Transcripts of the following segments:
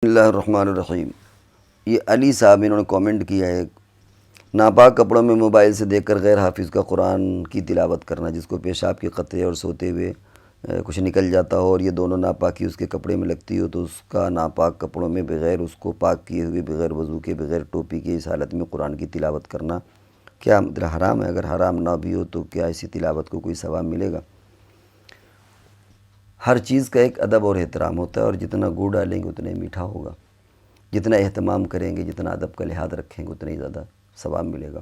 بسم اللہ الرحمن الرحیم۔ یہ علی صاحب انہوں نے کامنٹ کیا ہے، ناپاک کپڑوں میں موبائل سے دیکھ کر غیر حافظ کا قرآن کی تلاوت کرنا، جس کو پیشاب کے قطرے اور سوتے ہوئے کچھ نکل جاتا ہو اور یہ دونوں ناپاکی اس کے کپڑے میں لگتی ہو، تو اس کا ناپاک کپڑوں میں بغیر اس کو پاک کیے ہوئے، بغیر وضو کے، بغیر ٹوپی کے اس حالت میں قرآن کی تلاوت کرنا کیا مطلب حرام ہے؟ اگر حرام نہ بھی ہو تو کیا ایسی تلاوت کو کوئی ثواب ملے گا؟ ہر چیز کا ایک ادب اور احترام ہوتا ہے، اور جتنا گڑ ڈالیں گے اتنا ہی میٹھا ہوگا، جتنا اہتمام کریں گے، جتنا ادب کا لحاظ رکھیں گے اتنا ہی زیادہ ثواب ملے گا۔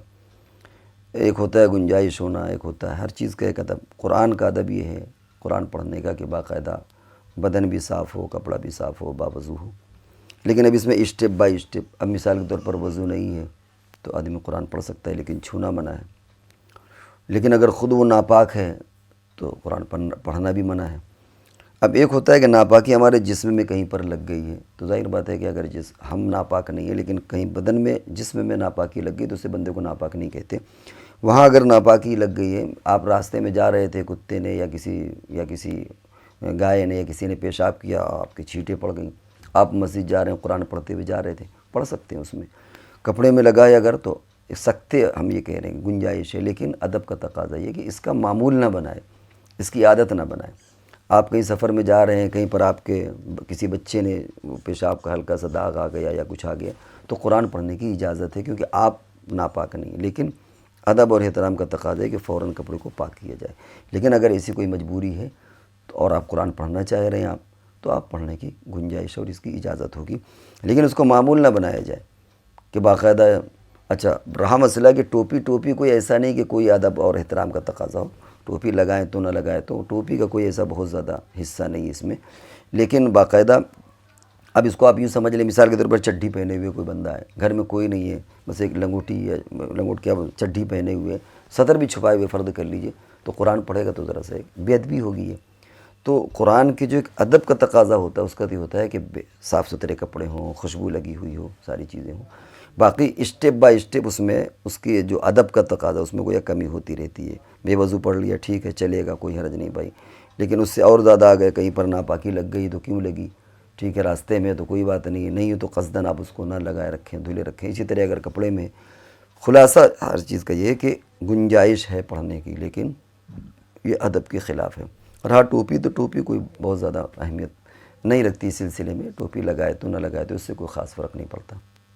ایک ہوتا ہے گنجائش ہونا، ایک ہوتا ہے ہر چیز کا ایک ادب۔ قرآن کا ادب یہ ہے قرآن پڑھنے کا کہ باقاعدہ بدن بھی صاف ہو، کپڑا بھی صاف ہو، باوضو ہو۔ لیکن اب اس میں اسٹیپ بائی اسٹیپ، اب مثال کے طور پر وضو نہیں ہے تو آدمی قرآن پڑھ سکتا ہے لیکن چھونا منع ہے، لیکن اگر خود وہ ناپاک ہے تو قرآن پڑھنا بھی منع ہے۔ اب ایک ہوتا ہے کہ ناپاکی ہمارے جسم میں کہیں پر لگ گئی ہے، تو ظاہر بات ہے کہ اگر ہم ناپاک نہیں ہیں لیکن کہیں بدن میں جسم میں ناپاکی لگ گئی تو اسے بندے کو ناپاک نہیں کہتے۔ وہاں اگر ناپاکی لگ گئی ہے، آپ راستے میں جا رہے تھے، کتے نے یا کسی گائے نے یا کسی نے پیشاب کیا، آپ کی چھینٹیں پڑ گئیں، آپ مسجد جا رہے ہیں، قرآن پڑھتے ہوئے جا رہے تھے، پڑھ سکتے ہیں اس میں، کپڑے میں لگائے اگر تو سکتے، ہم یہ کہہ رہے ہیں گنجائش ہے، لیکن ادب کا تقاضا یہ کہ اس کا معمول نہ بنائے، اس کی عادت نہ بنائے۔ آپ کہیں سفر میں جا رہے ہیں، کہیں پر آپ کے کسی بچے نے پیشاب کا ہلکا سا داغ آ گیا یا کچھ آ گیا تو قرآن پڑھنے کی اجازت ہے، کیونکہ آپ ناپاک نہیں ہیں، لیکن ادب اور احترام کا تقاضا ہے کہ فوراً کپڑے کو پاک کیا جائے۔ لیکن اگر ایسی کوئی مجبوری ہے اور آپ قرآن پڑھنا چاہ رہے ہیں تو آپ پڑھنے کی گنجائش اور اس کی اجازت ہوگی، لیکن اس کو معمول نہ بنایا جائے کہ باقاعدہ۔ اچھا، رہا مسئلہ کہ ٹوپی کوئی ایسا نہیں کہ کوئی ادب اور احترام کا تقاضا ہو، ٹوپی لگائیں تو نہ لگائیں تو ٹوپی کا کوئی ایسا بہت زیادہ حصہ نہیں ہے اس میں، لیکن باقاعدہ اب اس کو آپ یوں سمجھ لیں، مثال کے طور پر چڈی پہنے ہوئے کوئی بندہ ہے، گھر میں کوئی نہیں ہے، بس ایک چڈی پہنے ہوئے، صدر بھی چھپائے ہوئے فرض کر لیجئے، تو قرآن پڑھے گا تو ذرا سا ایک بے ادبی ہوگی ہے۔ تو قرآن کی جو ایک ادب کا تقاضا ہوتا ہے اس کا یہ ہوتا ہے کہ صاف ستھرے کپڑے ہوں، خوشبو لگی ہوئی ہو، ساری چیزیں ہوں۔ باقی اسٹیپ بائی اسٹیپ اس میں اس کی جو ادب کا تقاضا اس میں کوئی کمی ہوتی رہتی ہے۔ بے وضو پڑھ لیا، ٹھیک ہے، چلے گا، کوئی حرج نہیں بھائی، لیکن اس سے اور زیادہ آ گئے، کہیں پر ناپاکی لگ گئی تو کیوں لگی، ٹھیک ہے، راستے میں تو کوئی بات نہیں ہے، نہیں تو قصداً آپ اس کو نہ لگائے رکھیں، دھلے رکھیں۔ اسی طرح اگر کپڑے میں، خلاصہ ہر چیز کا یہ ہے کہ گنجائش ہے پڑھنے کی، لیکن یہ ادب کے خلاف ہے۔ اور ہاں، ٹوپی کوئی بہت زیادہ اہمیت نہیں رکھتی اس سلسلے میں، ٹوپی لگائے تو نہ لگائے تو اس سے کوئی خاص فرق نہیں پڑتا۔